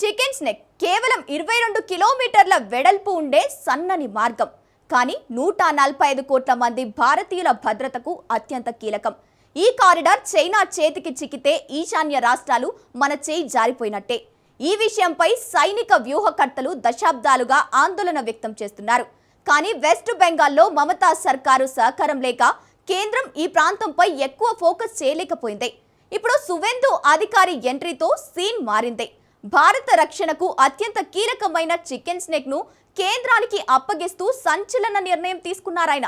Chicken స్నెక్ కేవలం 22 కిలోమీటర్ల వెడల్పు ఉండే సన్నని మార్గం. కానీ 145 కోట్ల మంది భారతీయుల భద్రతకు అత్యంత కీలకం. ఈ కారిడార్ చైనా చేతికి చిక్కితే ఈశాన్య రాష్ట్రాలు మన చేయి జారిపోయినట్టే. ఈ విషయంపై సైనిక వ్యూహకర్తలు దశాబ్దాలుగా ఆందోళన వ్యక్తం చేస్తున్నారు. కానీ వెస్ట్ బెంగాల్లో మమతా సర్కారు సహకారం లేక కేంద్రం ఈ ప్రాంతంపై ఎక్కువ ఫోకస్ చేయలేకపోయింది. ఇప్పుడు సువేందు అధికారి ఎంట్రీతో సీన్ మారింది. భారత రక్షణకు అత్యంత కీలకమైన చికెన్ స్నేక్ ను కేంద్రానికి అప్పగిస్తూ సంచలన నిర్ణయం తీసుకున్నారాయన.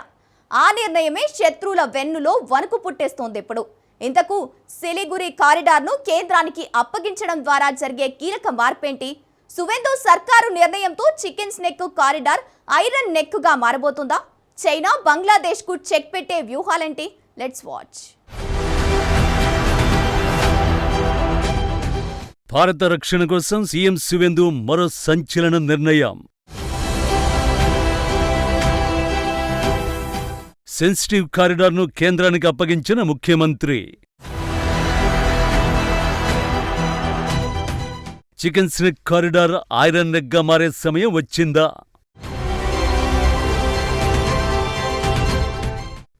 ఆ నిర్ణయమే శత్రువుల వెన్నులో వణుకు పుట్టేస్తోంది. ఇప్పుడు ఇంతకు సిలిగురి కారిడార్ ను కేంద్రానికి అప్పగించడం ద్వారా జరిగే కీలక మార్పేంటి? సువేందు సర్కారు నిర్ణయంతో chicken snake corridor iron neck గా మారబోతుందా? చైనా బంగ్లాదేశ్ కు చెక్ పెట్టే వ్యూహాలేంటి? Let's watch. భారత రక్షణ కోసం సీఎం సువేందు మరో సంచలన నిర్ణయం. సెన్సిటివ్ కారిడార్ను కేంద్రానికి అప్పగించిన ముఖ్యమంత్రి. Chicken snake corridor iron neck గా మారే సమయం వచ్చిందా?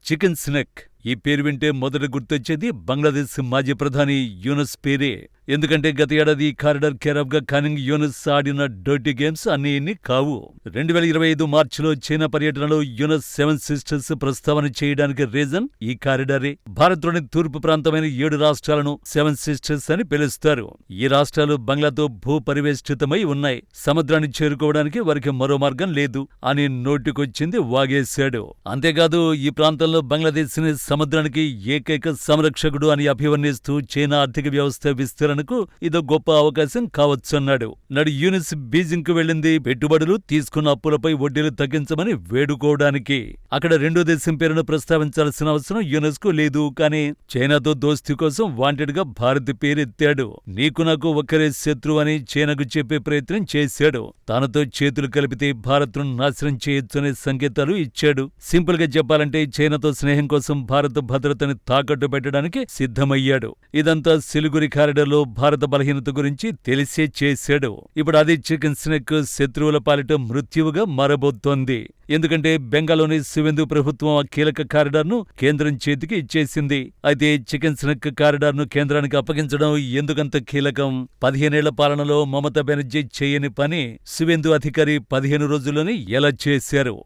చికెన్ స్నేక్ ఈ పేరు వింటే మొదట గుర్తొచ్చేది బంగ్లాదేశ్ మాజీ ప్రధాని యూనస్ పేరే. ఎందుకంటే గత ఏడాది ఈ కారిడార్ కేరాఫ్ గా కానింగ్ యూనస్ ఆడిన డర్టీ గేమ్స్ అన్ని ఇన్ని కావు. 2025 మార్చిలో చైనా పర్యటనలో యూనస్ 7 సిస్టర్స్ ప్రస్తావన చేయడానికి రీజన్ ఈ కారిడారే. భారత్లోని తూర్పు ప్రాంతమైన 7 రాష్ట్రాలను 7 సిస్టర్స్ అని పిలుస్తారు. ఈ రాష్ట్రాలు బంగ్లాతో భూ పరివేష్టితమై ఉన్నాయి. సముద్రాన్ని చేరుకోవడానికి వారికి మరో మార్గం లేదు అని నోటికొచ్చింది వాగేశాడు. అంతేకాదు ఈ ప్రాంతంలో బంగ్లాదేశ్ ని సముద్రానికి ఏకైక సంరక్షకుడు అని అభివర్ణిస్తూ చైనా ఆర్థిక వ్యవస్థ విస్తరణకు ఇదో గొప్ప అవకాశం కావచ్చన్నాడు. నాడు యూనిస్ బీజింగ్ కు వెళ్లింది పెట్టుబడులు తీసుకున్న అప్పులపై వడ్డీలు తగ్గించమని వేడుకోవడానికి. అక్కడ రెండో దేశం పేరును ప్రస్తావించాల్సిన అవసరం యూనిస్ కు లేదు. కానీ చైనాతో దోస్తీ కోసం వాంటెడ్ గా భారత్ పేరెత్తాడు. నీకు నాకు ఒక్కరే శత్రువు అని చైనాకు చెప్పే ప్రయత్నం చేశాడు. తనతో చేతులు కలిపితే భారత్ ను నాశనం చేయొచ్చనే సంకేతాలు ఇచ్చాడు. సింపుల్ గా చెప్పాలంటే చైనాతో స్నేహం కోసం భారత భద్రతని తాకట్టు పెట్టడానికి సిద్ధమయ్యాడు. ఇదంతా సిలిగురి కారిడార్లో భారత బలహీనత గురించి తెలిసే చేశాడు. ఇప్పుడు అది చికెన్ స్నేక్ శత్రువుల పాలిట మృత్యువుగా మారబోతోంది. ఎందుకంటే బెంగాల్లోని సువేందు ప్రభుత్వం ఆ కీలక కారిడార్ను కేంద్రం చేతికి ఇచ్చేసింది. అయితే చికెన్ స్నేక్ కారిడార్ను కేంద్రానికి అప్పగించడం ఎందుకంత కీలకం? 15 ఏళ్ల పాలనలో మమతా బెనర్జీ చేయని పని సువేందు అధికారి 15 రోజుల్లోనే ఎలా చేశారు?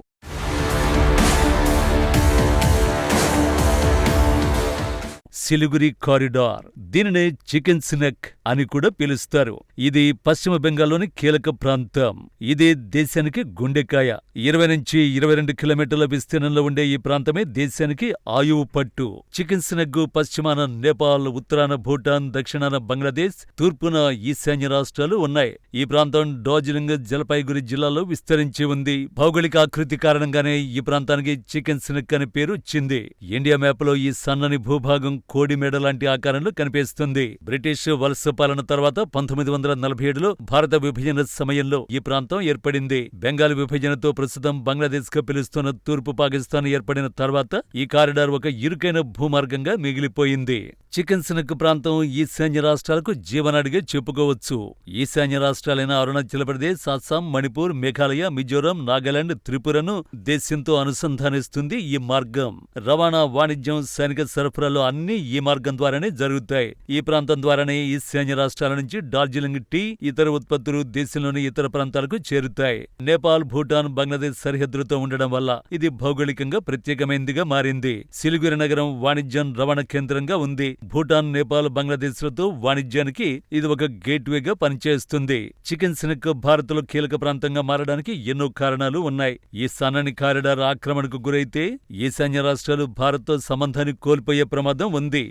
సిలిగురి కారిడార్, దీనినే చికెన్ స్నేక్ అని కూడా పిలుస్తారు. ఇది పశ్చిమ బెంగాల్లోని కీలక ప్రాంతం. ఇది దేశానికి గుండెకాయ. 20 నుంచి 22 కిలోమీటర్ల విస్తీర్ణంలో ఉండే ఈ ప్రాంతమే దేశానికి ఆయువు పట్టు. చికెన్ స్నేక్ పశ్చిమాన నేపాల్, ఉత్తరాన భూటాన్, దక్షిణాన బంగ్లాదేశ్, తూర్పున ఈశాన్య రాష్ట్రాలు ఉన్నాయి. ఈ ప్రాంతం డార్జిలింగ్, జలపాయిగురి జిల్లాలో విస్తరించి ఉంది. భౌగోళిక ఆకృతి కారణంగానే ఈ ప్రాంతానికి చికెన్ స్నేక్ అనే పేరు వచ్చింది. ఇండియా మ్యాప్ లో ఈ సన్నని భూభాగం కోడి మెడ లాంటి ఆకారంలో కనిపిస్తుంది. బ్రిటిష్ వలస పాలన తర్వాత 1947లో భారత విభజన సమయంలో ఈ ప్రాంతం ఏర్పడింది. బెంగాల్ విభజనతో ప్రస్తుతం బంగ్లాదేశ్ గా పిలుస్తున్న తూర్పు పాకిస్తాన్ ఏర్పడిన తర్వాత ఈ కారిడార్ ఒక ఇరుకైన భూమార్గంగా మిగిలిపోయింది. చికెన్ స్నేక్ ప్రాంతం ఈశాన్య రాష్ట్రాలకు జీవనాడిగా చెప్పుకోవచ్చు. ఈశాన్య రాష్ట్రాలైన అరుణాచల్ ప్రదేశ్, అస్సాం, మణిపూర్, మేఘాలయ, మిజోరాం, నాగాలాండ్, త్రిపురను దేశంతో అనుసంధానిస్తుంది ఈ మార్గం. రవాణా, వాణిజ్యం, సైనిక సరఫరాలు అన్నీ ఈ మార్గం ద్వారానే జరుగుతాయి. ఈ ప్రాంతం ద్వారానే ఈశాన్య రాష్ట్రాల నుంచి డార్జిలింగ్ టీ, ఇతర ఉత్పత్తులు దేశంలోని ఇతర ప్రాంతాలకు చేరుతాయి. నేపాల్, భూటాన్, బంగ్లాదేశ్ సరిహద్దులతో ఉండడం వల్ల ఇది భౌగోళికంగా ప్రత్యేకమైనదిగా మారింది. సిలిగురి నగరం వాణిజ్యం, రవాణా కేంద్రంగా ఉంది. భూటాన్, నేపాల్, బంగ్లాదేశ్లతో వాణిజ్యానికి ఇది ఒక గేట్వేగా పనిచేస్తుంది. చికెన్ స్నేక్ భారత్ లో కీలక ప్రాంతంగా మారడానికి ఎన్నో కారణాలు ఉన్నాయి. ఈ సన్నని కారిడార్ ఆక్రమణకు గురైతే ఈశాన్య రాష్ట్రాలు భారత్ తో సంబంధాన్ని కోల్పోయే ప్రమాదం ఉంది.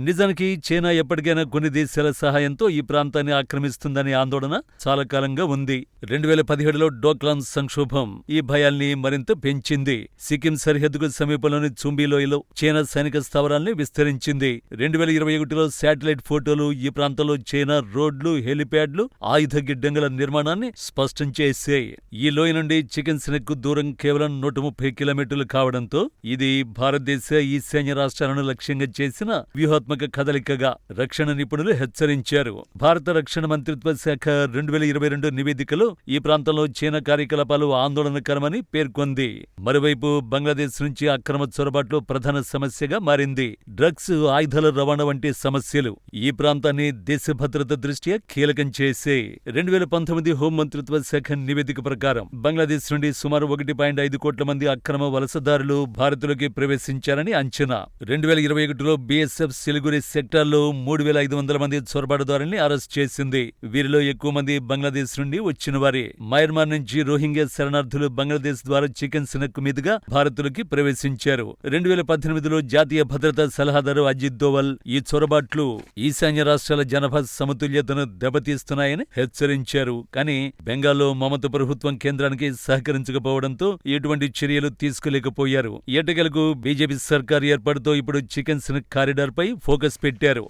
నిజానికి చైనా ఎప్పటికైనా కొన్ని దేశాల సహాయంతో ఈ ప్రాంతాన్ని ఆక్రమిస్తుందనే ఆందోళన చాలా కాలంగా ఉంది. 2017లో డోక్లాం సంక్షోభం ఈ భయాల్ని మరింత పెంచింది. సిక్కిం సరిహద్దుకు సమీపంలోని చుంబీ లోయలో చైనా సైనిక స్థావరాల్ని విస్తరించింది. 2021లో శాటిలైట్ ఫోటోలు ఈ ప్రాంతంలో చైనా రోడ్లు, హెలిప్యాడ్లు, ఆయుధ గిడ్డంగుల నిర్మాణాన్ని స్పష్టం చేశాయి. ఈ లోయ నుండి చికెన్ స్నెక్ దూరం కేవలం 130 కిలోమీటర్లు కావడంతో ఇది భారతదేశ ఈశాన్య రాష్ట్రాలను లక్ష్యంగా చేసిన వ్యూహాత్మక కదలికగా రక్షణ నిపుణులు హెచ్చరించారు. భారత రక్షణ మంత్రిత్వ శాఖ 2022 నివేదికలో ఈ ప్రాంతంలో చైనా కార్యకలాపాలు ఆందోళనకరమని పేర్కొంది. మరోవైపు బంగ్లాదేశ్ నుంచి అక్రమ చొరబాట్లు ప్రధాన సమస్యగా మారింది. డ్రగ్స్, ఆయుధాల రవాణా వంటి సమస్యలు ఈ ప్రాంతాన్ని దేశ భద్రత దృష్ట్యా కీలకం చేసే 2019 హోంమంత్రిత్వ శాఖ నివేదిక ప్రకారం బంగ్లాదేశ్ నుండి సుమారు 1.5 కోట్ల మంది అక్రమ వలసదారులు భారత్లోకి ప్రవేశించారని అంచనా. 2021లో బీఎస్ఎఫ్ సిలిగురి సెక్టార్లో 3,500 మంది చొరబాటుదారుల్ని అరెస్ట్ చేసింది. వీరిలో ఎక్కువ మంది బంగ్లాదేశ్ నుండి వచ్చిన వారే. మయన్మార్ నుంచి రోహింగ్యా శరణార్థులు బంగ్లాదేశ్ ద్వారా చికెన్ స్నెక్ మీదుగా భారత్లోకి ప్రవేశించారు. 2018లో జాతీయ భద్రతా సలహాదారు అజిత్ దోవల్ ఈ చొరబాట్లు ఈశాన్య రాష్ట్రాల జనాభా సమతుల్యతను దెబ్బతీస్తున్నాయని హెచ్చరించారు. కానీ బెంగాల్లో మమతా ప్రభుత్వం కేంద్రానికి సహకరించకపోవడంతో ఎటువంటి చర్యలు తీసుకోలేకపోయారు. ఎట్టకేలకు బీజేపీ సర్కార్ ఏర్పాటుతో ఇప్పుడు చికెన్ స్నెక్ కారిడార్ పై ఫోకస్ పెట్టారు.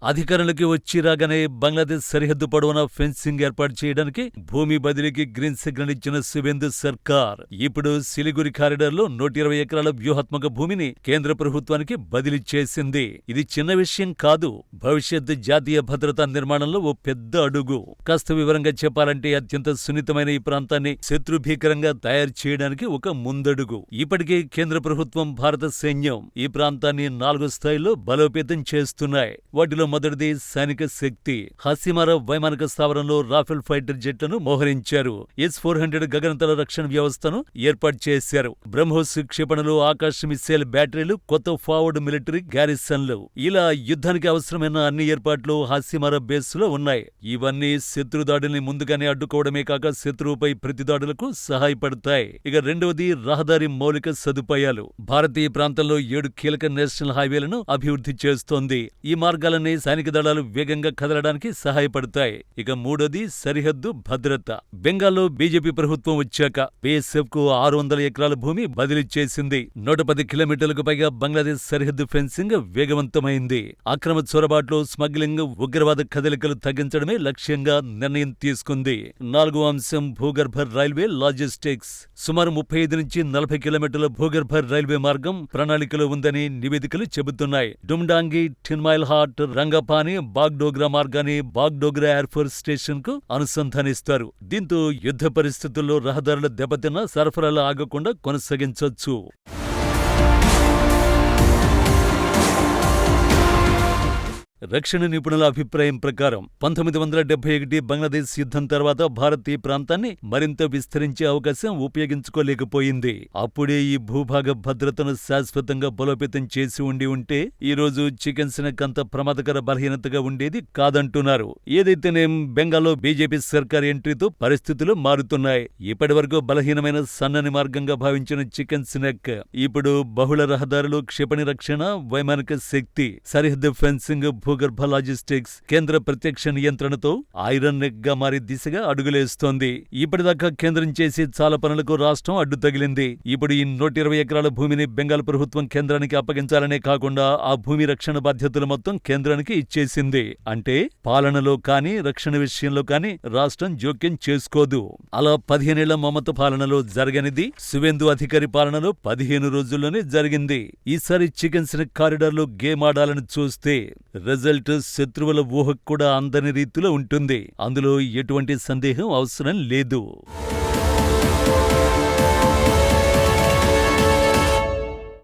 అధికారంలోకి వచ్చి రాగానే బంగ్లాదేశ్ సరిహద్దు పొడవునా ఫెన్సింగ్ ఏర్పాటు చేయడానికి భూమి బదిలీకి గ్రీన్ సిగ్నల్ ఇచ్చిన శివేందు సర్కార్ ఇప్పుడు సిలిగురి కారిడార్లో 120 ఎకరాల వ్యూహాత్మక భూమిని కేంద్ర ప్రభుత్వానికి బదిలీ చేసింది. ఇది చిన్న విషయం కాదు. భవిష్యత్ జాతీయ భద్రతా నిర్మాణంలో ఓ పెద్ద అడుగు. కాస్త వివరంగా చెప్పాలంటే అత్యంత సున్నితమైన ఈ ప్రాంతాన్ని శత్రుభీకరంగా తయారు చేయడానికి ఒక ముందడుగు. ఇప్పటికే కేంద్ర ప్రభుత్వం, భారత సైన్యం ఈ ప్రాంతాన్ని 4 స్థాయిల్లో బలోపేతం చేస్తున్నాయి. వాటిలో మొదటిది సైనిక శక్తి. హసిమారా వైమానిక స్థావరంలో రాఫెల్ ఫైటర్ జెట్లను మోహరించారు. S-400 గగనతల రక్షణ వ్యవస్థను ఏర్పాటు చేశారు. బ్రహ్మోస్ క్షిపణులు, ఆకాశ్ మిస్సైల్ బ్యాటరీలు, కొత్త ఫార్వర్డ్ మిలిటరీ గ్యారిసన్లు, ఇలా యుద్ధానికి అవసరమైన అన్ని ఏర్పాట్లు హసిమారా బేస్ లో ఉన్నాయి. ఇవన్నీ శత్రుదాడుల్ని ముందుగానే అడ్డుకోవడమే కాక శత్రువుపై ప్రతిదాడులకు సహాయపడతాయి. ఇక రెండవది రహదారి మౌలిక సదుపాయాలు. భారతీయ ప్రాంతంలో 7 కీలక నేషనల్ హైవేలను అభివృద్ధి చేస్తోంది. ఈ మార్గాలన్నీ సైనిక దళాలు వేగంగా కదలడానికి సహాయపడతాయి. ఇక మూడోది సరిహద్దు భద్రత. బెంగాల్లో బీజేపీ ప్రభుత్వం వచ్చాక బీఎస్ఎఫ్ కు 600 ఎకరాల భూమి బదిలీ చేసింది. 110 కిలోమీటర్లకు పైగా బంగ్లాదేశ్ సరిహద్దు ఫెన్సింగ్ వేగవంతమైంది. అక్రమ చొరబాట్లు, స్మగ్లింగ్, ఉగ్రవాద కదలికలు తగ్గించడమే లక్ష్యంగా నిర్ణయం తీసుకుంది. 4వ అంశం భూగర్భ రైల్వే లాజిస్టిక్స్. సుమారు 35 నుంచి 40 కిలోమీటర్ల భూగర్భ రైల్వే మార్గం ప్రణాళికలో ఉందని నివేదికలు చెబుతున్నాయి. డుమ్డాంగి, టిన్మైల్ హాట్, రంగపాని, బాగ్డోగ్రా మార్గాన్ని బాగ్డోగ్రా ఎయిర్ఫోర్స్ స్టేషన్ కు అనుసంధానిస్తారు. దీంతో యుద్ధ పరిస్థితుల్లో రహదారుల దెబ్బతిన్న సరఫరాలు ఆగకుండా కొనసాగించొచ్చు. రక్షణ నిపుణుల అభిప్రాయం ప్రకారం 1971 బంగ్లాదేశ్ యుద్ధం తర్వాత భారత్ ఈ ప్రాంతాన్ని మరింత విస్తరించే అవకాశం ఉపయోగించుకోలేకపోయింది. అప్పుడే ఈ భూభాగ భద్రతను శాశ్వతంగా బలోపేతం చేసి ఉంటే ఈ రోజు చికెన్ స్నెక్ అంత ప్రమాదకర బలహీనతగా ఉండేది కాదంటున్నారు. ఏదైతేనేం బెంగాల్లో బీజేపీ సర్కార్ ఎంట్రీతో పరిస్థితులు మారుతున్నాయి. ఇప్పటి వరకు బలహీనమైన సన్నని మార్గంగా భావించిన చికెన్ స్నెక్ ఇప్పుడు బహుళ రహదారులు, క్షిపణి రక్షణ, వైమానిక శక్తి, సరిహద్దు ఫెన్సింగ్, భూగర్భ లాజిస్టిక్స్, కేంద్ర ప్రత్యక్ష నియంత్రణతో ఐరన్ నెక్ గా మారి దిశగా అడుగులేస్తోంది. ఇప్పటిదాకా కేంద్రం చేసి చాలా పనులకు రాష్ట్రం అడ్డు తగిలింది. ఇప్పుడు ఈ 120 ఎకరాల భూమిని బెంగాల్ ప్రభుత్వం కేంద్రానికి అప్పగించాలనే కాకుండా ఆ భూమి రక్షణ బాధ్యతలు మొత్తం కేంద్రానికి ఇచ్చేసింది. అంటే పాలనలో కానీ, రక్షణ విషయంలో కానీ రాష్ట్రం జోక్యం చేసుకోదు. అలా 15 ఏళ్ల మమత పాలనలో జరగనిది శివేందు అధికారి పాలనలో 15 రోజుల్లోనే జరిగింది. ఈసారి చికెన్ స్నెక్ కారిడార్ లో గేమ్ ఆడాలని చూస్తే రిజల్ట్ శత్రువుల ఊహకు కూడా అందని రీతిలో ఉంటుంది. అందులో ఎటువంటి సందేహం అవసరం లేదు.